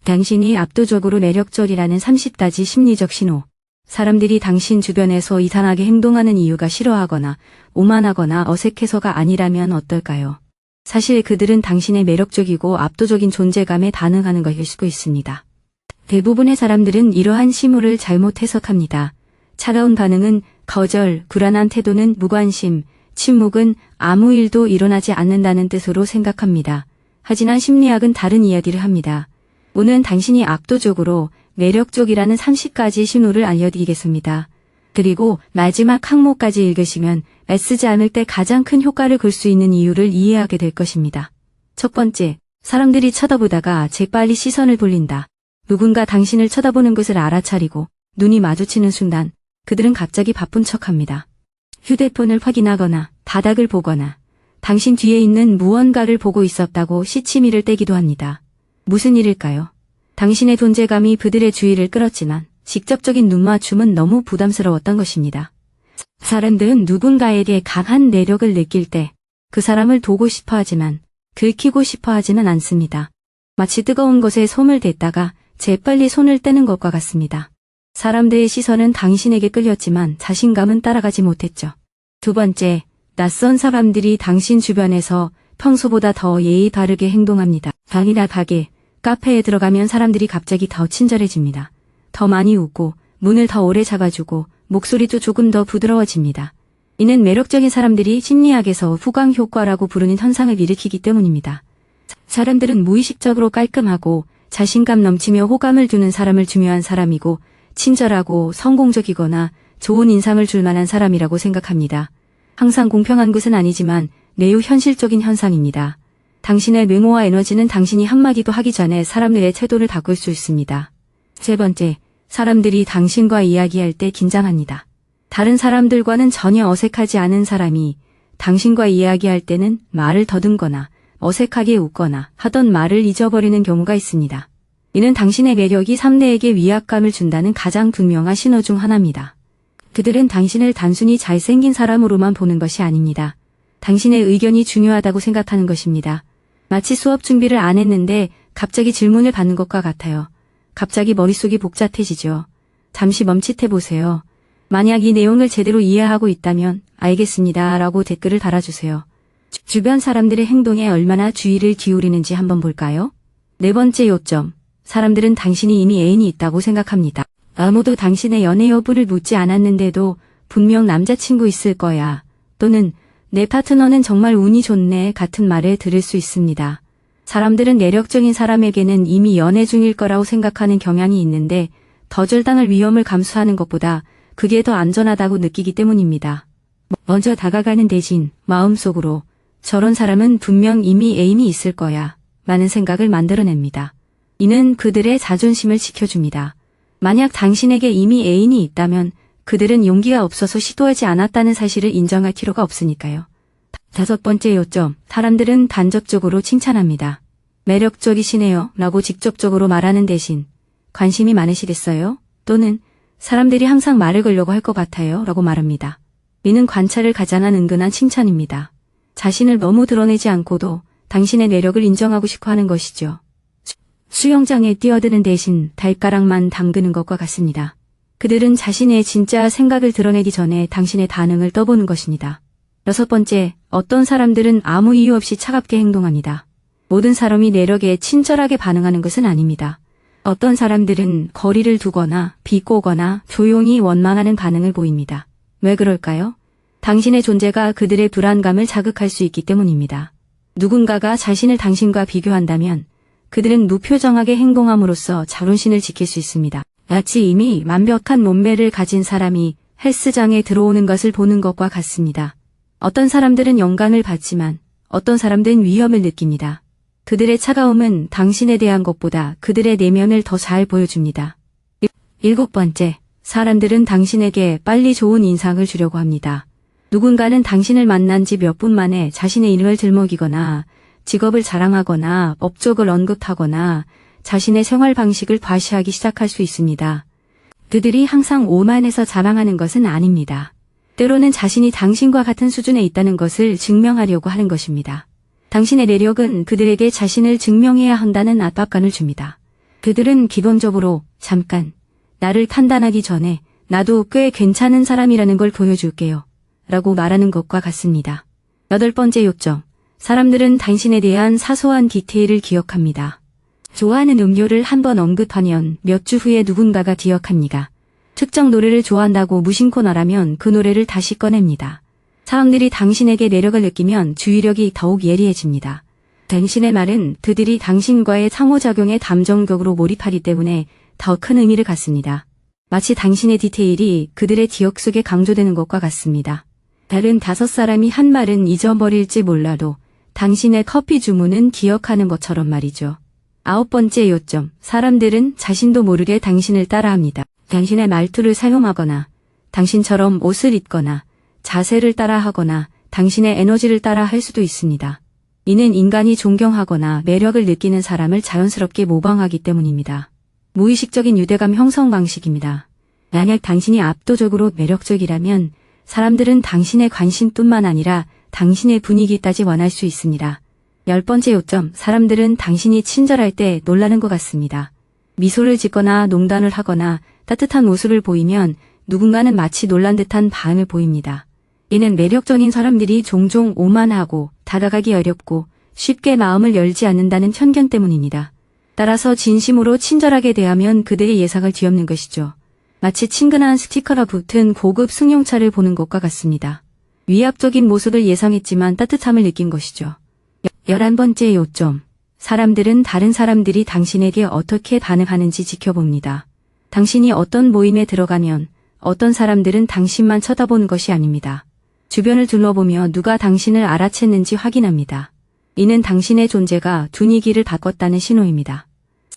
당신이 압도적으로 매력적이라는 30가지 심리적 신호. 사람들이 당신 주변에서 이상하게 행동하는 이유가 싫어하거나 오만하거나 어색해서가 아니라면 어떨까요? 사실 그들은 당신의 매력적이고 압도적인 존재감에 반응하는 것일 수도 있습니다. 대부분의 사람들은 이러한 신호를 잘못 해석합니다. 차가운 반응은 거절, 불안한 태도는 무관심, 침묵은 아무 일도 일어나지 않는다는 뜻으로 생각합니다. 하지만 심리학은 다른 이야기를 합니다. 오늘은 당신이 압도적으로 매력적이라는 30가지 신호를 알려드리겠습니다. 그리고 마지막 항목까지 읽으시면 애쓰지 않을 때 가장 큰 효과를 볼 수 있는 이유를 이해하게 될 것입니다. 첫 번째, 사람들이 쳐다보다가 재빨리 시선을 돌린다. 누군가 당신을 쳐다보는 것을 알아차리고 눈이 마주치는 순간 그들은 갑자기 바쁜 척합니다. 휴대폰을 확인하거나 바닥을 보거나 당신 뒤에 있는 무언가를 보고 있었다고 시치미를 떼기도 합니다. 무슨 일일까요? 당신의 존재감이 그들의 주의를 끌었지만 직접적인 눈맞춤은 너무 부담스러웠던 것입니다. 사람들은 누군가에게 강한 매력을 느낄 때 그 사람을 도고 싶어 하지만 긁히고 싶어 하지는 않습니다. 마치 뜨거운 것에 손을 댔다가 재빨리 손을 떼는 것과 같습니다. 사람들의 시선은 당신에게 끌렸지만 자신감은 따라가지 못했죠. 두 번째, 낯선 사람들이 당신 주변에서 평소보다 더 예의 바르게 행동합니다. 방이나 가게, 카페에 들어가면 사람들이 갑자기 더 친절해집니다. 더 많이 웃고 문을 더 오래 잡아주고 목소리도 조금 더 부드러워집니다. 이는 매력적인 사람들이 심리학에서 후광 효과라고 부르는 현상을 일으키기 때문입니다. 사람들은 무의식적으로 깔끔하고 자신감 넘치며 호감을 주는 사람을 중요한 사람이고 친절하고 성공적이거나 좋은 인상을 줄 만한 사람이라고 생각합니다. 항상 공평한 것은 아니지만 매우 현실적인 현상입니다. 당신의 외모와 에너지는 당신이 한마디도 하기 전에 사람들의 태도를 바꿀 수 있습니다. 세 번째, 사람들이 당신과 이야기할 때 긴장합니다. 다른 사람들과는 전혀 어색하지 않은 사람이 당신과 이야기할 때는 말을 더듬거나 어색하게 웃거나 하던 말을 잊어버리는 경우가 있습니다. 이는 당신의 매력이 상대에게 위압감을 준다는 가장 분명한 신호 중 하나입니다. 그들은 당신을 단순히 잘생긴 사람으로만 보는 것이 아닙니다. 당신의 의견이 중요하다고 생각하는 것입니다. 마치 수업 준비를 안 했는데 갑자기 질문을 받는 것과 같아요. 갑자기 머릿속이 복잡해지죠. 잠시 멈칫해보세요. 만약 이 내용을 제대로 이해하고 있다면 알겠습니다 라고 댓글을 달아주세요. 주변 사람들의 행동에 얼마나 주의를 기울이는지 한번 볼까요? 네 번째 요점. 사람들은 당신이 이미 애인이 있다고 생각합니다. 아무도 당신의 연애 여부를 묻지 않았는데도 분명 남자친구 있을 거야. 또는 내 파트너는 정말 운이 좋네 같은 말을 들을 수 있습니다. 사람들은 매력적인 사람에게는 이미 연애 중일 거라고 생각하는 경향이 있는데 거절당할 위험을 감수하는 것보다 그게 더 안전하다고 느끼기 때문입니다. 먼저 다가가는 대신 마음속으로 저런 사람은 분명 이미 애인이 있을 거야 라는 생각을 만들어냅니다. 이는 그들의 자존심을 지켜줍니다. 만약 당신에게 이미 애인이 있다면 그들은 용기가 없어서 시도하지 않았다는 사실을 인정할 필요가 없으니까요. 다섯 번째 요점, 사람들은 간접적으로 칭찬합니다. 매력적이시네요 라고 직접적으로 말하는 대신 관심이 많으시겠어요? 또는 사람들이 항상 말을 걸려고 할 것 같아요 라고 말합니다. 이는 관찰을 가장한 은근한 칭찬입니다. 자신을 너무 드러내지 않고도 당신의 매력을 인정하고 싶어 하는 것이죠. 수영장에 뛰어드는 대신 발가락만 담그는 것과 같습니다. 그들은 자신의 진짜 생각을 드러내기 전에 당신의 반응을 떠보는 것입니다. 여섯 번째, 어떤 사람들은 아무 이유 없이 차갑게 행동합니다. 모든 사람이 매력에 친절하게 반응하는 것은 아닙니다. 어떤 사람들은 거리를 두거나 비꼬거나 조용히 원망하는 반응을 보입니다. 왜 그럴까요? 당신의 존재가 그들의 불안감을 자극할 수 있기 때문입니다. 누군가가 자신을 당신과 비교한다면 그들은 무표정하게 행동함으로써 자존심을 지킬 수 있습니다. 마치 이미 완벽한 몸매를 가진 사람이 헬스장에 들어오는 것을 보는 것과 같습니다. 어떤 사람들은 영감을 받지만 어떤 사람들은 위험을 느낍니다. 그들의 차가움은 당신에 대한 것보다 그들의 내면을 더 잘 보여줍니다. 일곱 번째, 사람들은 당신에게 빨리 좋은 인상을 주려고 합니다. 누군가는 당신을 만난 지 몇 분 만에 자신의 이름을 들먹이거나 직업을 자랑하거나 업적을 언급하거나 자신의 생활 방식을 과시하기 시작할 수 있습니다. 그들이 항상 오만해서 자랑하는 것은 아닙니다. 때로는 자신이 당신과 같은 수준에 있다는 것을 증명하려고 하는 것입니다. 당신의 매력은 그들에게 자신을 증명해야 한다는 압박감을 줍니다. 그들은 기본적으로 잠깐 나를 판단하기 전에 나도 꽤 괜찮은 사람이라는 걸 보여줄게요. 라고 말하는 것과 같습니다. 8번째 요점. 사람들은 당신에 대한 사소한 디테일을 기억합니다. 좋아하는 음료를 한번 언급하면 몇 주 후에 누군가가 기억합니다. 특정 노래를 좋아한다고 무심코 말하면 그 노래를 다시 꺼냅니다. 사람들이 당신에게 매력을 느끼면 주의력이 더욱 예리해집니다. 당신의 말은 그들이 당신과의 상호작용에 감정적으로 몰입하기 때문에 더 큰 의미를 갖습니다. 마치 당신의 디테일이 그들의 기억 속에 강조되는 것과 같습니다. 다른 5사람이 한 말은 잊어버릴지 몰라도 당신의 커피 주문은 기억하는 것처럼 말이죠. 9번째 요점. 사람들은 자신도 모르게 당신을 따라합니다. 당신의 말투를 사용하거나 당신처럼 옷을 입거나 자세를 따라하거나 당신의 에너지를 따라할 수도 있습니다. 이는 인간이 존경하거나 매력을 느끼는 사람을 자연스럽게 모방하기 때문입니다. 무의식적인 유대감 형성 방식입니다. 만약 당신이 압도적으로 매력적이라면 사람들은 당신의 관심뿐만 아니라 당신의 분위기까지 원할 수 있습니다. 10번째 요점. 사람들은 당신이 친절할 때 놀라는 것 같습니다. 미소를 짓거나 농담을 하거나 따뜻한 모습을 보이면 누군가는 마치 놀란 듯한 반응을 보입니다. 이는 매력적인 사람들이 종종 오만하고 다가가기 어렵고 쉽게 마음을 열지 않는다는 편견 때문입니다. 따라서 진심으로 친절하게 대하면 그들의 예상을 뒤엎는 것이죠. 마치 친근한 스티커가 붙은 고급 승용차를 보는 것과 같습니다. 위압적인 모습을 예상했지만 따뜻함을 느낀 것이죠. 11번째 요점. 사람들은 다른 사람들이 당신에게 어떻게 반응하는지 지켜봅니다. 당신이 어떤 모임에 들어가면 어떤 사람들은 당신만 쳐다보는 것이 아닙니다. 주변을 둘러보며 누가 당신을 알아챘는지 확인합니다. 이는 당신의 존재가 분위기를 바꿨다는 신호입니다.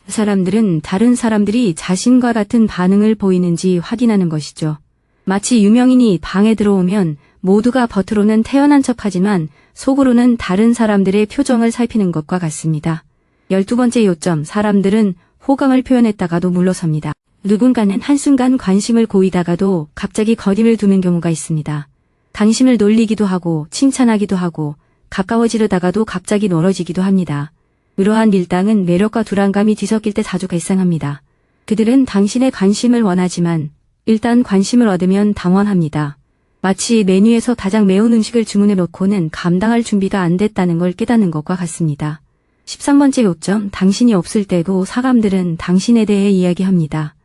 사람들은 다른 사람들이 자신과 같은 반응을 보이는지 확인하는 것이죠. 마치 유명인이 방에 들어오면 모두가 겉으로는 태연한 척하지만 속으로는 다른 사람들의 표정을 살피는 것과 같습니다. 12번째 요점. 사람들은 호감을 표현했다가도 물러섭니다. 누군가는 한순간 관심을 보이다가도 갑자기 거리를 두는 경우가 있습니다. 당신을 놀리기도 하고 칭찬하기도 하고 가까워지려다가도 갑자기 멀어지기도 합니다. 이러한 밀당은 매력과 불안감이 뒤섞일 때 자주 발생합니다. 그들은 당신의 관심을 원하지만 일단 관심을 얻으면 당황합니다. 마치 메뉴에서 가장 매운 음식을 주문해 놓고는 감당할 준비가 안 됐다는 걸 깨닫는 것과 같습니다. 13번째 요점. 당신이 없을 때도 사람들은 당신에 대해 이야기합니다.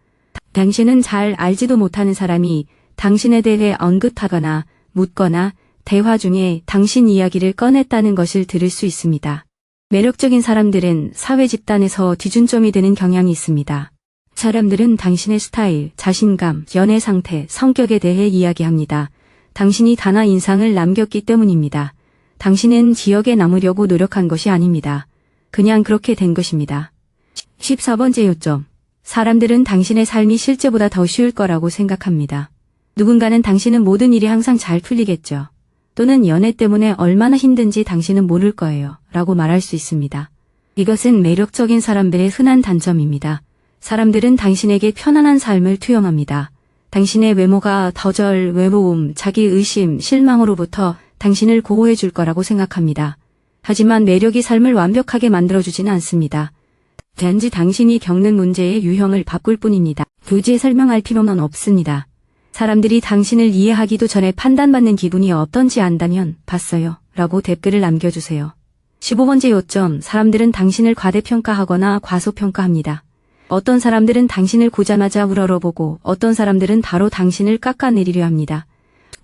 당신은 잘 알지도 못하는 사람이 당신에 대해 언급하거나 묻거나 대화 중에 당신 이야기를 꺼냈다는 것을 들을 수 있습니다. 매력적인 사람들은 사회 집단에서 기준점이 되는 경향이 있습니다. 사람들은 당신의 스타일, 자신감, 연애 상태, 성격에 대해 이야기합니다. 당신이 단아 인상을 남겼기 때문입니다. 당신은 기억에 남으려고 노력한 것이 아닙니다. 그냥 그렇게 된 것입니다. 14번째 요점. 사람들은 당신의 삶이 실제보다 더 쉬울 거라고 생각합니다. 누군가는 당신은 모든 일이 항상 잘 풀리겠죠. 또는 연애 때문에 얼마나 힘든지 당신은 모를 거예요. 라고 말할 수 있습니다. 이것은 매력적인 사람들의 흔한 단점입니다. 사람들은 당신에게 편안한 삶을 투영합니다. 당신의 외모가 더절, 외로움, 자기의심, 실망으로부터 당신을 보호해 줄 거라고 생각합니다. 하지만 매력이 삶을 완벽하게 만들어주지는 않습니다. 단지 당신이 겪는 문제의 유형을 바꿀 뿐입니다. 굳이 설명할 필요는 없습니다. 사람들이 당신을 이해하기도 전에 판단받는 기분이 어떤지 안다면 봤어요. 라고 댓글을 남겨주세요. 15번째 요점. 사람들은 당신을 과대평가하거나 과소평가합니다. 어떤 사람들은 당신을 보자마자 우러러보고 어떤 사람들은 바로 당신을 깎아내리려 합니다.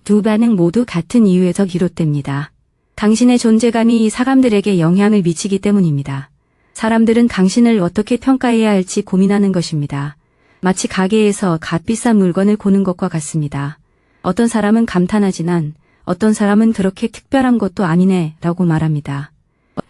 두 반응 모두 같은 이유에서 비롯됩니다. 당신의 존재감이 사람들에게 영향을 미치기 때문입니다. 사람들은 당신을 어떻게 평가해야 할지 고민하는 것입니다. 마치 가게에서 값비싼 물건을 고는 것과 같습니다. 어떤 사람은 감탄하지만 어떤 사람은 그렇게 특별한 것도 아니네 라고 말합니다.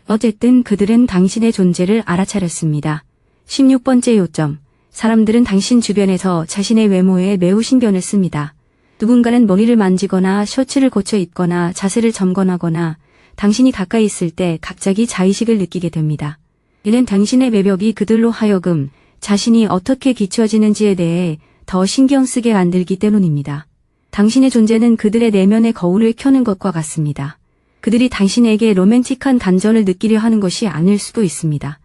어쨌든 그들은 당신의 존재를 알아차렸습니다. 16번째 요점. 사람들은 당신 주변에서 자신의 외모에 매우 신경을 씁니다. 누군가는 머리를 만지거나 셔츠를 고쳐 입거나 자세를 점검하거나 당신이 가까이 있을 때 갑자기 자의식을 느끼게 됩니다. 이는 당신의 매력이 그들로 하여금 자신이 어떻게 비춰지는지에 대해 더 신경 쓰게 만들기 때문입니다. 당신의 존재는 그들의 내면의 거울을 켜는 것과 같습니다. 그들이 당신에게 로맨틱한 간절을 느끼려 하는 것이 아닐 수도 있습니다.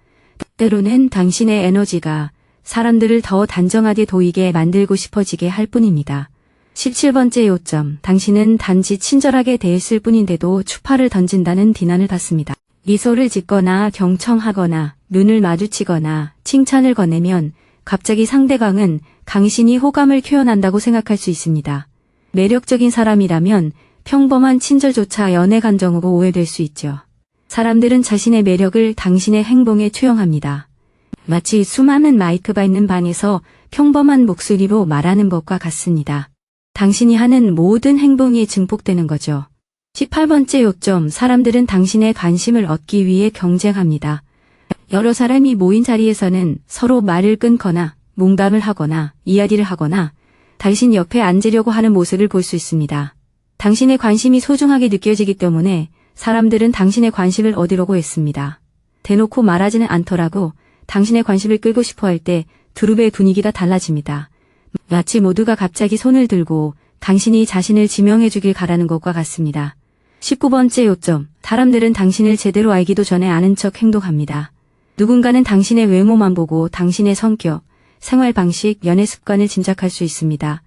때로는 당신의 에너지가 사람들을 더 단정하게 보이게 만들고 싶어지게 할 뿐입니다. 17번째 요점, 당신은 단지 친절하게 대했을 뿐인데도 추파를 던진다는 비난을 받습니다. 미소를 짓거나 경청하거나 눈을 마주치거나 칭찬을 건네면 갑자기 상대방은 당신이 호감을 표현한다고 생각할 수 있습니다. 매력적인 사람이라면 평범한 친절조차 연애 감정으로 오해될 수 있죠. 사람들은 자신의 매력을 당신의 행동에 투영합니다. 마치 수많은 마이크가 있는 방에서 평범한 목소리로 말하는 것과 같습니다. 당신이 하는 모든 행동이 증폭되는 거죠. 18번째 요점, 사람들은 당신의 관심을 얻기 위해 경쟁합니다. 여러 사람이 모인 자리에서는 서로 말을 끊거나 농담을 하거나 이야기를 하거나 당신 옆에 앉으려고 하는 모습을 볼 수 있습니다. 당신의 관심이 소중하게 느껴지기 때문에 사람들은 당신의 관심을 얻으려고 했습니다. 대놓고 말하지는 않더라도 당신의 관심을 끌고 싶어 할 때 두릅의 분위기가 달라집니다. 마치 모두가 갑자기 손을 들고 당신이 자신을 지명해 주길 바라는 것과 같습니다. 19번째 요점, 사람들은 당신을 제대로 알기도 전에 아는 척 행동합니다. 누군가는 당신의 외모만 보고 당신의 성격, 생활 방식, 연애 습관을 짐작할 수 있습니다.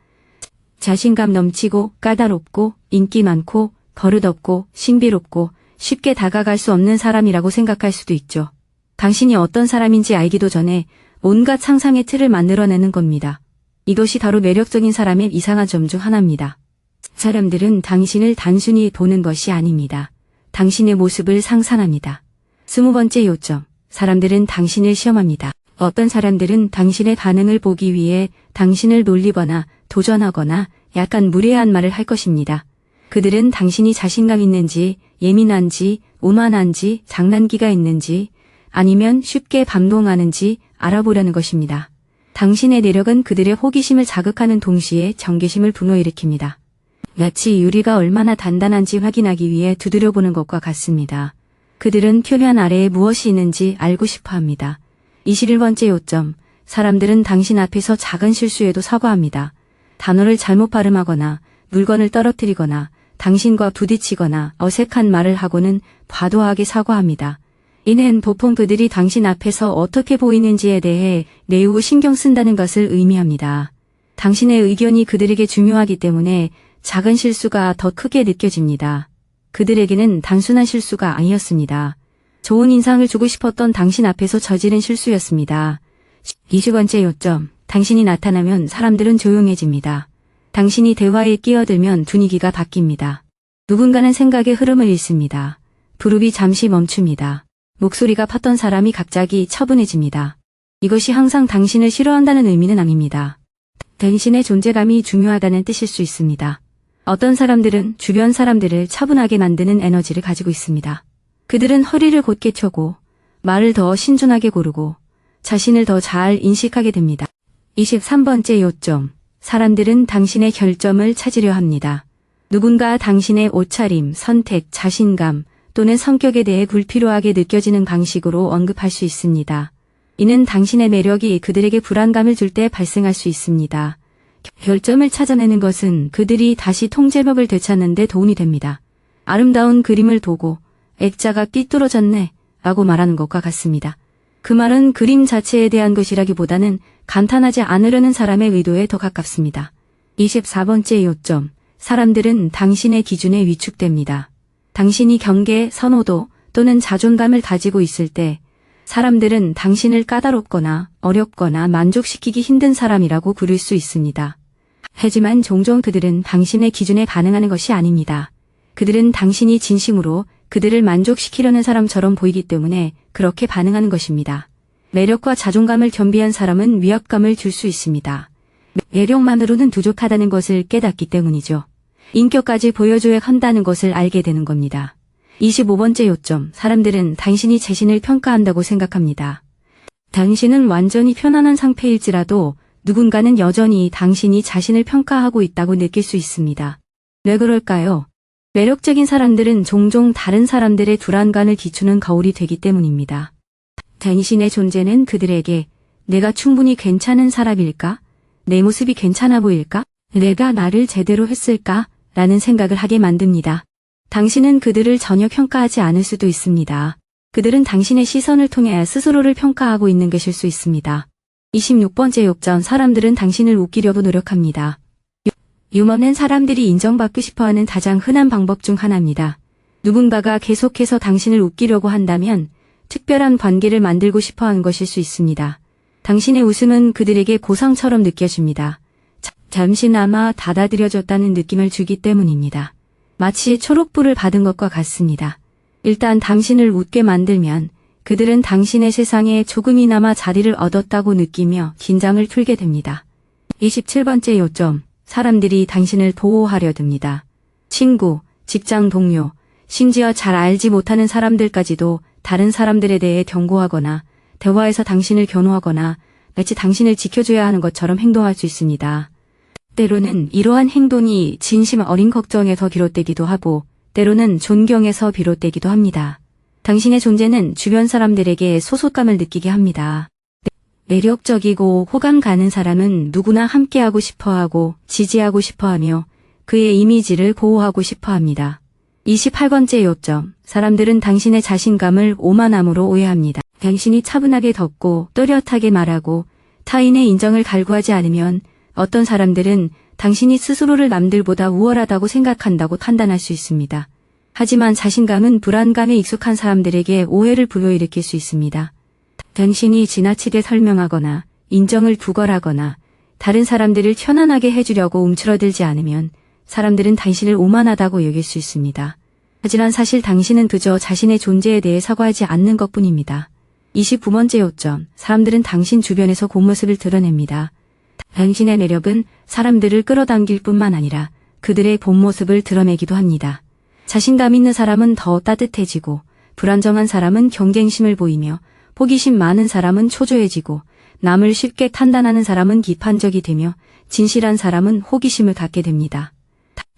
자신감 넘치고 까다롭고 인기 많고 버릇없고 신비롭고 쉽게 다가갈 수 없는 사람이라고 생각할 수도 있죠. 당신이 어떤 사람인지 알기도 전에 온갖 상상의 틀을 만들어내는 겁니다. 이것이 바로 매력적인 사람의 이상한 점 중 하나입니다. 사람들은 당신을 단순히 보는 것이 아닙니다. 당신의 모습을 상상합니다. 20번째 요점, 사람들은 당신을 시험합니다. 어떤 사람들은 당신의 반응을 보기 위해 당신을 놀리거나 도전하거나 약간 무례한 말을 할 것입니다. 그들은 당신이 자신감 있는지, 예민한지, 오만한지, 장난기가 있는지, 아니면 쉽게 반동하는지 알아보려는 것입니다. 당신의 내력은 그들의 호기심을 자극하는 동시에 경계심을 불러일으킵니다. 마치 유리가 얼마나 단단한지 확인하기 위해 두드려보는 것과 같습니다. 그들은 표면 아래에 무엇이 있는지 알고 싶어 합니다. 21번째 요점, 사람들은 당신 앞에서 작은 실수에도 사과합니다. 단어를 잘못 발음하거나 물건을 떨어뜨리거나 당신과 부딪히거나 어색한 말을 하고는 과도하게 사과합니다. 이는 보통 그들이 당신 앞에서 어떻게 보이는지에 대해 매우 신경 쓴다는 것을 의미합니다. 당신의 의견이 그들에게 중요하기 때문에 작은 실수가 더 크게 느껴집니다. 그들에게는 단순한 실수가 아니었습니다. 좋은 인상을 주고 싶었던 당신 앞에서 저지른 실수였습니다. 20번째 요점, 당신이 나타나면 사람들은 조용해집니다. 당신이 대화에 끼어들면 분위기가 바뀝니다. 누군가는 생각의 흐름을 잃습니다. 부릅이 잠시 멈춥니다. 목소리가 팠던 사람이 갑자기 차분해집니다. 이것이 항상 당신을 싫어한다는 의미는 아닙니다. 당신의 존재감이 중요하다는 뜻일 수 있습니다. 어떤 사람들은 주변 사람들을 차분하게 만드는 에너지를 가지고 있습니다. 그들은 허리를 곧게 펴고 말을 더 신중하게 고르고 자신을 더 잘 인식하게 됩니다. 23번째 요점, 사람들은 당신의 결점을 찾으려 합니다. 누군가 당신의 옷차림, 선택, 자신감 또는 성격에 대해 불필요하게 느껴지는 방식으로 언급할 수 있습니다. 이는 당신의 매력이 그들에게 불안감을 줄 때 발생할 수 있습니다. 결점을 찾아내는 것은 그들이 다시 통제력을 되찾는 데 도움이 됩니다. 아름다운 그림을 보고 액자가 삐뚤어졌네 라고 말하는 것과 같습니다. 그 말은 그림 자체에 대한 것이라기보다는 감탄하지 않으려는 사람의 의도에 더 가깝습니다. 24번째 요점, 사람들은 당신의 기준에 위축됩니다. 당신이 경계, 선호도 또는 자존감을 가지고 있을 때 사람들은 당신을 까다롭거나 어렵거나 만족시키기 힘든 사람이라고 부를 수 있습니다. 하지만 종종 그들은 당신의 기준에 반응하는 것이 아닙니다. 그들은 당신이 진심으로 그들을 만족시키려는 사람처럼 보이기 때문에 그렇게 반응하는 것입니다. 매력과 자존감을 겸비한 사람은 위압감을 줄 수 있습니다. 매력만으로는 부족하다는 것을 깨닫기 때문이죠. 인격까지 보여줘야 한다는 것을 알게 되는 겁니다. 25번째 요점, 사람들은 당신이 자신을 평가한다고 생각합니다. 당신은 완전히 편안한 상태일지라도 누군가는 여전히 당신이 자신을 평가하고 있다고 느낄 수 있습니다. 왜 그럴까요? 매력적인 사람들은 종종 다른 사람들의 불안감을 비추는 거울이 되기 때문입니다. 당신의 존재는 그들에게 내가 충분히 괜찮은 사람일까? 내 모습이 괜찮아 보일까? 내가 나를 제대로 했을까? 라는 생각을 하게 만듭니다. 당신은 그들을 전혀 평가하지 않을 수도 있습니다. 그들은 당신의 시선을 통해 스스로를 평가하고 있는 것일 수 있습니다. 26번째 욕전. 사람들은 당신을 웃기려고 노력합니다. 유머는 사람들이 인정받고 싶어하는 가장 흔한 방법 중 하나입니다. 누군가가 계속해서 당신을 웃기려고 한다면 특별한 관계를 만들고 싶어하는 것일 수 있습니다. 당신의 웃음은 그들에게 보상처럼 느껴집니다. 잠시나마 받아들여졌다는 느낌을 주기 때문입니다. 마치 초록불을 받은 것과 같습니다. 일단 당신을 웃게 만들면 그들은 당신의 세상에 조금이나마 자리를 얻었다고 느끼며 긴장을 풀게 됩니다. 27번째 요점. 사람들이 당신을 보호하려 듭니다. 친구, 직장 동료, 심지어 잘 알지 못하는 사람들까지도 다른 사람들에 대해 경고하거나 대화에서 당신을 변호하거나 마치 당신을 지켜줘야 하는 것처럼 행동할 수 있습니다. 때로는 이러한 행동이 진심 어린 걱정에서 비롯되기도 하고 때로는 존경에서 비롯되기도 합니다. 당신의 존재는 주변 사람들에게 소속감을 느끼게 합니다. 매력적이고 호감 가는 사람은 누구나 함께하고 싶어하고 지지하고 싶어하며 그의 이미지를 보호하고 싶어합니다. 28번째 요점. 사람들은 당신의 자신감을 오만함으로 오해합니다. 당신이 차분하게 덥고 또렷하게 말하고 타인의 인정을 갈구하지 않으면 어떤 사람들은 당신이 스스로를 남들보다 우월하다고 생각한다고 판단할 수 있습니다. 하지만 자신감은 불안감에 익숙한 사람들에게 오해를 불러일으킬 수 있습니다. 당신이 지나치게 설명하거나 인정을 구걸하거나 다른 사람들을 편안하게 해주려고 움츠러들지 않으면 사람들은 당신을 오만하다고 여길 수 있습니다. 하지만 사실 당신은 그저 자신의 존재에 대해 사과하지 않는 것뿐입니다. 29번째 요점. 사람들은 당신 주변에서 본 모습을 드러냅니다. 당신의 매력은 사람들을 끌어당길 뿐만 아니라 그들의 본 모습을 드러내기도 합니다. 자신감 있는 사람은 더 따뜻해지고 불안정한 사람은 경쟁심을 보이며 호기심 많은 사람은 초조해지고 남을 쉽게 판단하는 사람은 비판적이 되며 진실한 사람은 호기심을 갖게 됩니다.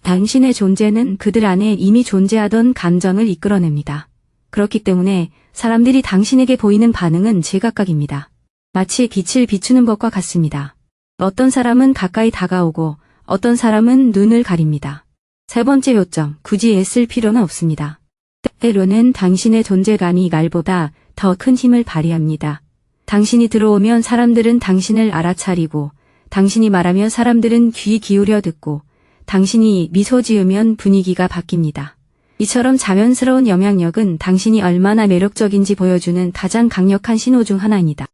당신의 존재는 그들 안에 이미 존재하던 감정을 이끌어냅니다. 그렇기 때문에 사람들이 당신에게 보이는 반응은 제각각입니다. 마치 빛을 비추는 것과 같습니다. 어떤 사람은 가까이 다가오고 어떤 사람은 눈을 가립니다. 세 번째 요점. 굳이 애쓸 필요는 없습니다. 때로는 당신의 존재감이 말보다 더 큰 힘을 발휘합니다. 당신이 들어오면 사람들은 당신을 알아차리고 당신이 말하면 사람들은 귀 기울여 듣고 당신이 미소 지으면 분위기가 바뀝니다. 이처럼 자연스러운 영향력은 당신이 얼마나 매력적인지 보여주는 가장 강력한 신호 중 하나입니다.